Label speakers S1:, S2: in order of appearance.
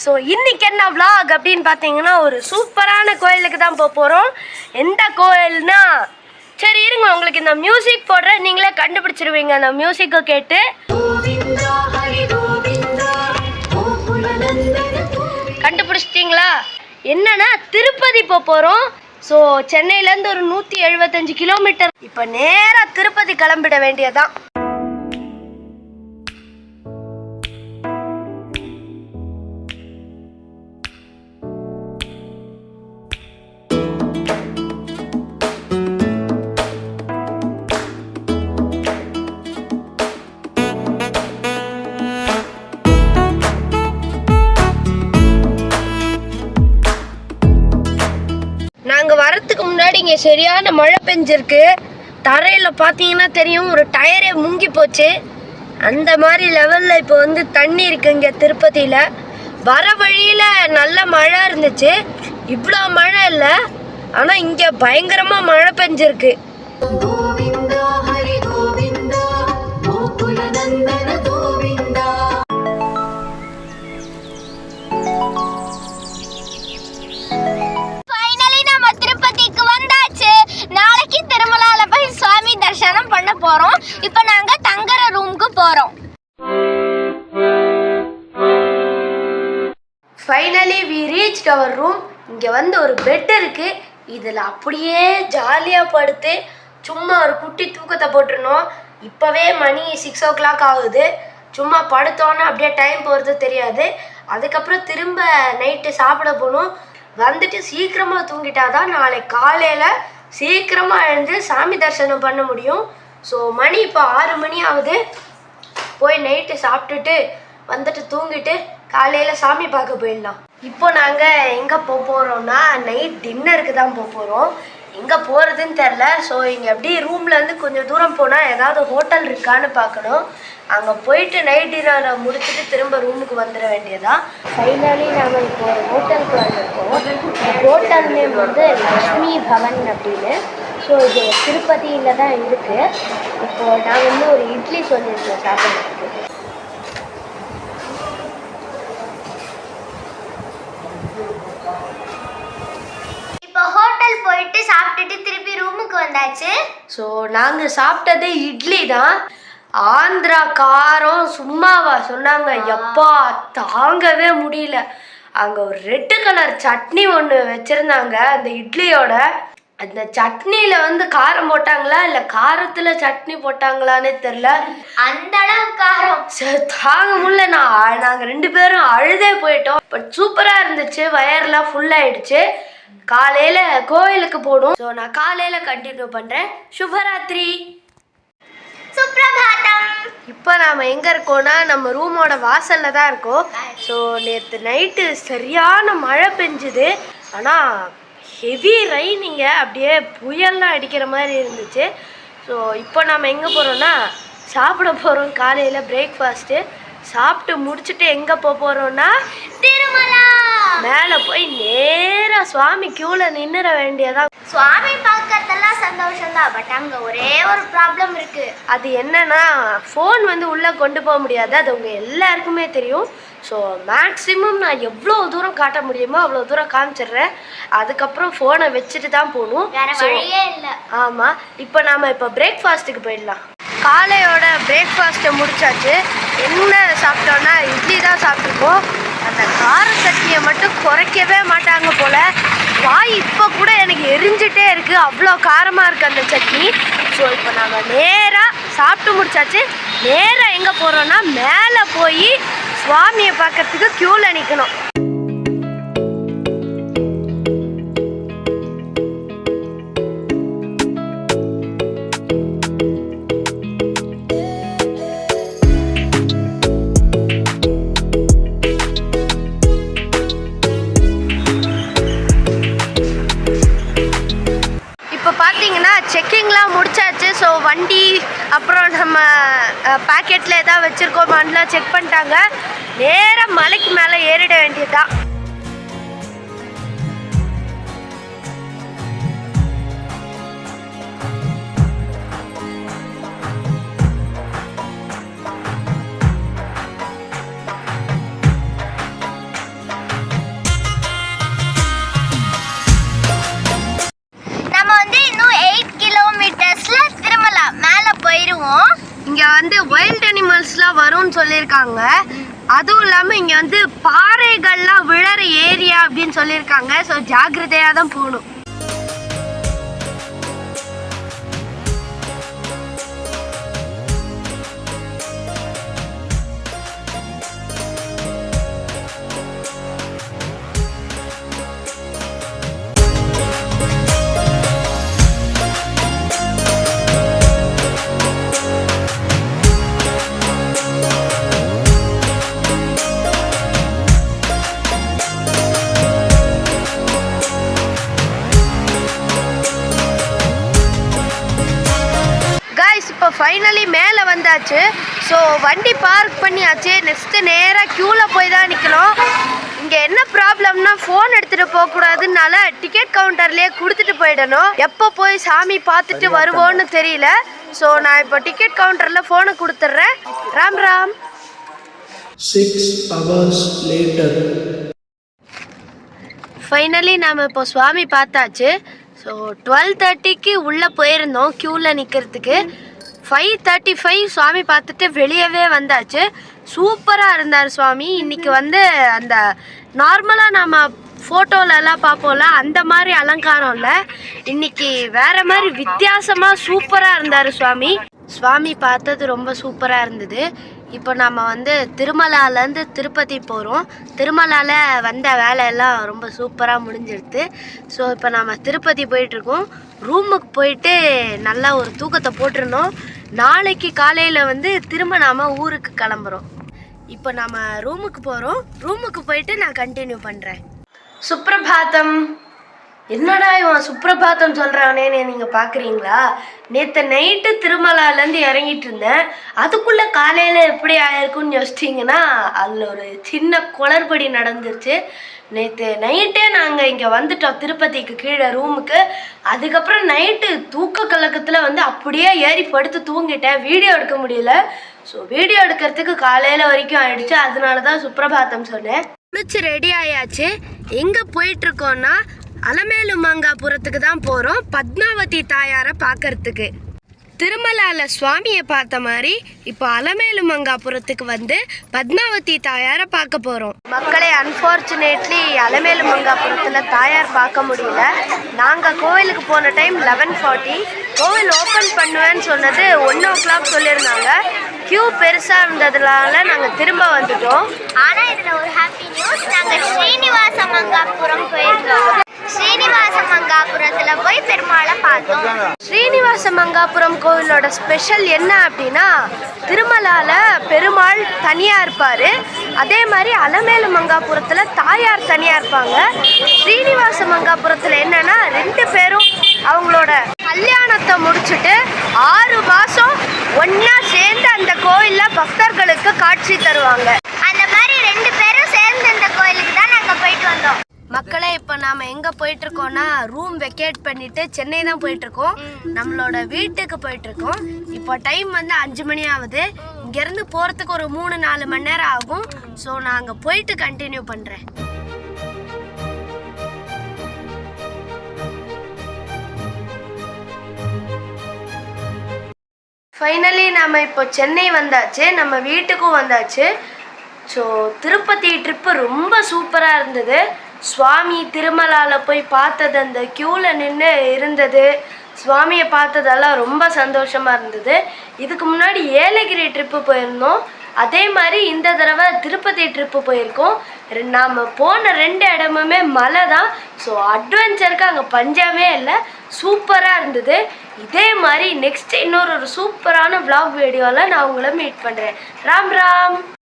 S1: So இன்னைக்கு என்ன vlog அப்படின்னு பார்த்தீங்கன்னா ஒரு சூப்பரான கோயிலுக்கு தான் போக போகிறோம். எந்த கோயில்னா சரி இருங்க, உங்களுக்கு இந்த மியூசிக் போடுறேன், நீங்களே கண்டுபிடிச்சிருவீங்க அந்த மியூசிக்கை கேட்டு. கண்டுபிடிச்சிட்டிங்களா? என்னன்னா திருப்பதி போக போகிறோம். ஸோ சென்னையிலேருந்து ஒரு 175 கிலோமீட்டர். இப்போ நேராக திருப்பதி கிளம்பிட வேண்டியதான். நாங்கள் வரத்துக்கு முன்னாடி இங்கே சரியான மழை பெஞ்சிருக்கு. தரையில் பார்த்தீங்கன்னா தெரியும், ஒரு டயரே முங்கி போச்சு. அந்த மாதிரி லெவலில் இப்போ வந்து தண்ணி இருக்குது இங்கே திருப்பதியில். வர வழியில் நல்ல மழை இருந்துச்சு, இவ்வளோ மழை இல்லை. ஆனால் இங்கே பயங்கரமாக மழை பெஞ்சிருக்கு. பண்ண போறோம். இப்போ நாங்க தங்குற ரூமுக்கு போறோம். Finally we reached our room. இங்க வந்து ஒரு பெட் இருக்கு. இதுல அப்படியே ஜாலியா படுத்து சும்மா ஒரு குட்டி தூக்கத்தை போட்டுருந்தோம். இப்பவே மணி 6 o'clock ஆகுது. சும்மா படுத்தோன்னா அப்படியே டைம் போகிறது தெரியாது. அதுக்கப்புறம் திரும்ப நைட்டு சாப்பிட போகணும். வந்துட்டு சீக்கிரமா தூங்கிட்டாதான் நாளைக்கு காலையில சீக்கிரமா எழுந்து சாமி தரிசனம் பண்ண முடியும். ஸோ மணி இப்போ 6 மணி ஆகுது. போய் நைட்டு சாப்பிட்டுட்டு வந்துட்டு தூங்கிட்டு காலையில் சாமி பார்க்க போயிடலாம். இப்போ நாங்கள் எங்கே போக போகிறோம்னா நைட் டின்னருக்கு தான் போக போகிறோம். எங்கே போகிறதுன்னு தெரில. ஸோ இங்கே எப்படி ரூம்லேருந்து கொஞ்சம் தூரம் போனால் ஏதாவது ஹோட்டல் இருக்கான்னு பார்க்கணும். அங்கே போயிட்டு நைட் டின்னரை முடிச்சுட்டு திரும்ப ரூமுக்கு வந்துட வேண்டியதான். ஃபைனலி நாங்கள் இப்போ ஒரு ஹோட்டலுக்கு வந்திருக்கோம். ஹோட்டல் நேம் வந்து லக்ஷ்மி பவன் அப்படின்னு. ஸோ இது திருப்பதியில் தான் இருக்குது. இப்போது நான் வந்து ஒரு இட்லி சொல்லியிருக்கேன் சாப்பிட்றதுக்கு. இப்போ ஹோட்டல் போயிட்டு சாப்பிட்டுட்டு திருப்பி ரூமுக்கு வந்தாச்சு. ஸோ நாங்கள் சாப்பிட்டது இட்லி தான். ஆந்திரா காரம் சும்மாவா சொன்னாங்க, எப்பா தாங்கவே முடியல. அங்கே ஒரு ரெட்டு கலர் சட்னி ஒன்று வச்சுருந்தாங்க அந்த இட்லியோட. அந்த சட்னியில் வந்து காரம் போட்டாங்களா இல்லை காரத்தில் சட்னி போட்டாங்களான்னு தெரில, அந்த அளவு காரம் தாங்க முடியல. நாங்கள் 2 பேரும் அழுதே போயிட்டோம். பட் சூப்பராக இருந்துச்சு, வயர்லாம் ஃபுல்லாகிடுச்சு. காலையில் கோயிலுக்கு போகணும். ஸோ நான் காலையில் கண்டினியூ பண்ணுறேன். சுபராத்திரி, சுப்ரபாதம். இப்போ நாம் எங்கே இருக்கோம்னா நம்ம ரூமோட வாசலில் தான் இருக்கோம். ஸோ நேற்று நைட்டு சரியான மழை பெஞ்சுது. ஆனால் ஹெவி ரைனிங்க, அப்படியே புயல்லாம் அடிக்கிற மாதிரி இருந்துச்சு. ஸோ இப்போ நம்ம எங்கே போகிறோன்னா சாப்பிட போகிறோம். காலையில் பிரேக்ஃபாஸ்ட்டு சாப்பிட்டு முடிச்சுட்டு எங்கே போக போகிறோன்னா திருமலா மேலே போய் நேராக சுவாமி க்யூவில் நின்றுட வேண்டியதான். சுவாமி பார்க்கறதெல்லாம் சந்தோஷம்தான், பட் அங்கே ஒரே ஒரு ப்ராப்ளம் இருக்குது. அது என்னன்னா ஃபோன் வந்து உள்ளே கொண்டு போக முடியாது. அது உங்கள் எல்லாருக்குமே தெரியும். ஸோ மேக்ஸிமம் நான் எவ்வளோ தூரம் காட்ட முடியுமோ அவ்வளோ தூரம் காமிச்சிடுறேன். அதுக்கப்புறம் ஃபோனை வச்சுட்டு தான் போகணும். வழியே இல்லை. ஆமாம். இப்போ பிரேக்ஃபாஸ்ட்டுக்கு போயிடலாம். காலையோட பிரேக்ஃபாஸ்ட்டை முடிச்சாச்சு. என்ன சாப்பிட்டோன்னா இட்லி தான் சாப்பிட்ருக்கோம். அந்த கார சட்னியை மட்டும் குறைக்கவே மாட்டாங்க போல். வாய் இப்போ கூட எனக்கு எரிஞ்சிட்டே இருக்குது, அவ்வளோ காரமாக இருக்குது அந்த சட்னி. ஸோ இப்போ நாங்கள் நேராக சாப்பிட்டு முடிச்சாச்சு. நேராக எங்கே போகிறோன்னா மேலே போய் சுவாமியை பார்க்கறதுக்கு க்யூவில் நிற்கணும். செக்கிங்லாம் முடிச்சாச்சு. ஸோ வண்டி அப்புறம் நம்ம பேக்கெட்டில் எதாவது வச்சுருக்கோமான்லாம் செக் பண்ணிட்டாங்க. நேராக மலைக்கு மேலே ஏறிட வேண்டியதுதான். சொல்லியிருக்காங்க. அதுவும் இல்லாமல் இங்கே வந்து பாறைகள்லாம் விழற ஏரியா அப்படின்னு சொல்லியிருக்காங்க. ஸோ ஜாக்கிரதையாக தான் போகணும். இப்போ ஃபைனலி மேலே வந்தாச்சு. ஸோ வண்டி பார்க் பண்ணியாச்சு. நெக்ஸ்ட்டு நேராக க்யூவில் போய் தான் நிற்கணும். இங்கே என்ன ப்ராப்ளம்னா ஃபோன் எடுத்துகிட்டு போகக்கூடாதுனால டிக்கெட் கவுண்டர்லேயே கொடுத்துட்டு போயிடணும். எப்போ போய் சாமி பார்த்துட்டு வருவோன்னு தெரியல. ஸோ நான் இப்போ டிக்கெட் கவுண்டரில் ஃபோனை கொடுத்துட்றேன். Ram Ram.
S2: 6 hours later.
S1: Finally நாம் இப்போ சுவாமி பார்த்தாச்சு. ஸோ 12:30க்கு உள்ளே போயிருந்தோம் க்யூவில் நிற்கிறதுக்கு. 5:35 சுவாமி பார்த்துட்டு வெளியவே வந்தாச்சு. சூப்பராக இருந்தார் சுவாமி. இன்றைக்கி வந்து அந்த நார்மலாக நம்ம ஃபோட்டோலலாம் பார்ப்போம்ல அந்த மாதிரி அலங்காரம் இல்லை. இன்றைக்கி வேறு மாதிரி வித்தியாசமாக சூப்பராக இருந்தார் சுவாமி. சுவாமி பார்த்தது ரொம்ப சூப்பராக இருந்தது. இப்போ நம்ம வந்து திருமலாலேருந்து திருப்பதி போகிறோம். திருமலாவில் வந்த வேலையெல்லாம் ரொம்ப சூப்பராக முடிஞ்சிடுது. ஸோ இப்போ நம்ம திருப்பதி போயிட்டுருக்கோம். ரூமுக்கு போயிட்டு நல்லா ஒரு தூக்கத்தை போட்டுருந்தோம். நாளைக்கு காலையில் வந்து திரும்ப நாம் ஊருக்கு கிளம்புறோம். இப்போ நம்ம ரூமுக்கு போகிறோம். ரூமுக்கு போயிட்டு நான் கண்டினியூ பண்ணுறேன். சுப்ரபாதம். என்னடா இவன் சுப்ரபாதம் சொல்கிறானேன்னு நீங்கள் பார்க்குறீங்களா? நேற்று நைட்டு திருமலாலேருந்து இறங்கிட்டு இருந்தேன். அதுக்குள்ளே காலையில் எப்படி ஆயிருக்குன்னு யோசிச்சிங்கன்னா அதில் ஒரு சின்ன குளறுபடி நடந்துருச்சு. நேற்று நைட்டே நாங்கள் இங்கே வந்துட்டோம் திருப்பதிக்கு கீழே ரூமுக்கு. அதுக்கப்புறம் நைட்டு தூக்க கலக்கத்தில் வந்து அப்படியே ஏறி படுத்து தூங்கிட்டேன். வீடியோ எடுக்க முடியல. ஸோ வீடியோ எடுக்கிறதுக்கு காலையில் வரைக்கும் ஆயிடுச்சு. அதனால தான் சுப்ரபாதம் சொன்னேன். குளிச்சு ரெடி ஆயாச்சு. எங்கே போயிட்டுருக்கோன்னா அலமேலுமங்காபுரத்துக்கு தான் போகிறோம். பத்மாவதி தாயாரை பார்க்கறதுக்கு. திருமலாவில் சுவாமியை பார்த்த மாதிரி இப்போ அலமேலுமங்காபுரத்துக்கு வந்து பத்மாவதி தாயாரை பார்க்க போகிறோம். மக்களே, அன்ஃபார்ச்சுனேட்லி அலமேலுமங்காபுரத்தில் தாயார் பார்க்க முடியல. நாங்கள் கோவிலுக்கு போன டைம் 11:40. கோவில் ஓப்பன் பண்ணுவேன்னு சொன்னது 1 o'clock சொல்லியிருந்தாங்க. க்யூ பெருசாக இருந்ததுனால நாங்கள் திரும்ப வந்துட்டோம்.
S3: ஆனால் இதில் ஒரு ஹாப்பி நியூஸ். நாங்கள் ஸ்ரீனிவாசமங்காபுரம் போயிருந்தோம். ஸ்ரீனிவாசமங்காபுரத்தில் போய் பெருமாளை பார்த்தோம்.
S1: ஸ்ரீனிவாசமங்காபுரம் கோவிலோட ஸ்பெஷல் என்ன அப்படின்னா திருமலாவில் பெருமாள் தனியாக இருப்பார். அதே மாதிரி அலமேலுமங்காபுரத்தில் தாயார் தனியாக இருப்பாங்க. ஸ்ரீனிவாசமங்காபுரத்தில் என்னன்னா 2 பேரும் அவங்களோட கல்யாணத்தை முடிச்சுட்டு 6 மாதம் ஒன்றா சேர்ந்து அந்த கோயிலில் பக்தர்களுக்கு காட்சி தருவாங்க.
S3: அந்த மாதிரி 2 பேரும் சேர்ந்து இந்த கோயிலுக்கு தான் நாங்கள் போயிட்டு வந்தோம்.
S1: மக்களே, இப்போ நாம் எங்கே போயிட்டுருக்கோன்னா ரூம் வெக்கேட் பண்ணிவிட்டு சென்னை தான் போயிட்டுருக்கோம். நம்மளோட வீட்டுக்கு போயிட்டுருக்கோம். இப்போ டைம் வந்து 5 மணி ஆகுது. இங்கேருந்து போகிறதுக்கு ஒரு 3-4 மணி நேரம் ஆகும். ஸோ நான் அங்கே போயிட்டு கண்டினியூ பண்ணுறேன். ஃபைனலி நம்ம இப்போ சென்னை வந்தாச்சு. நம்ம வீட்டுக்கும் வந்தாச்சு. ஸோ திருப்பதி ட்ரிப்பு ரொம்ப சூப்பராக இருந்தது. சுவாமி திருமலாவில் போய் பார்த்தது, அந்த க்யூவில் நின்று இருந்தது, சுவாமியை பார்த்ததெல்லாம் ரொம்ப சந்தோஷமாக இருந்தது. இதுக்கு முன்னாடி ஏலகிரி ட்ரிப்பு போயிருந்தோம். அதே மாதிரி இந்த தடவை திருப்பதி ட்ரிப்பு போயிருக்கோம். நாம் போன 2 இடமுமே மலை தான். ஸோ அட்வென்ச்சருக்கு அங்கே பஞ்சமே இல்லை. சூப்பராக இருந்தது. இதே மாதிரி நெக்ஸ்ட் இன்னொரு சூப்பரான vlog வீடியோவில் நான் உங்களை மீட் பண்ணுறேன். ராம் ராம்.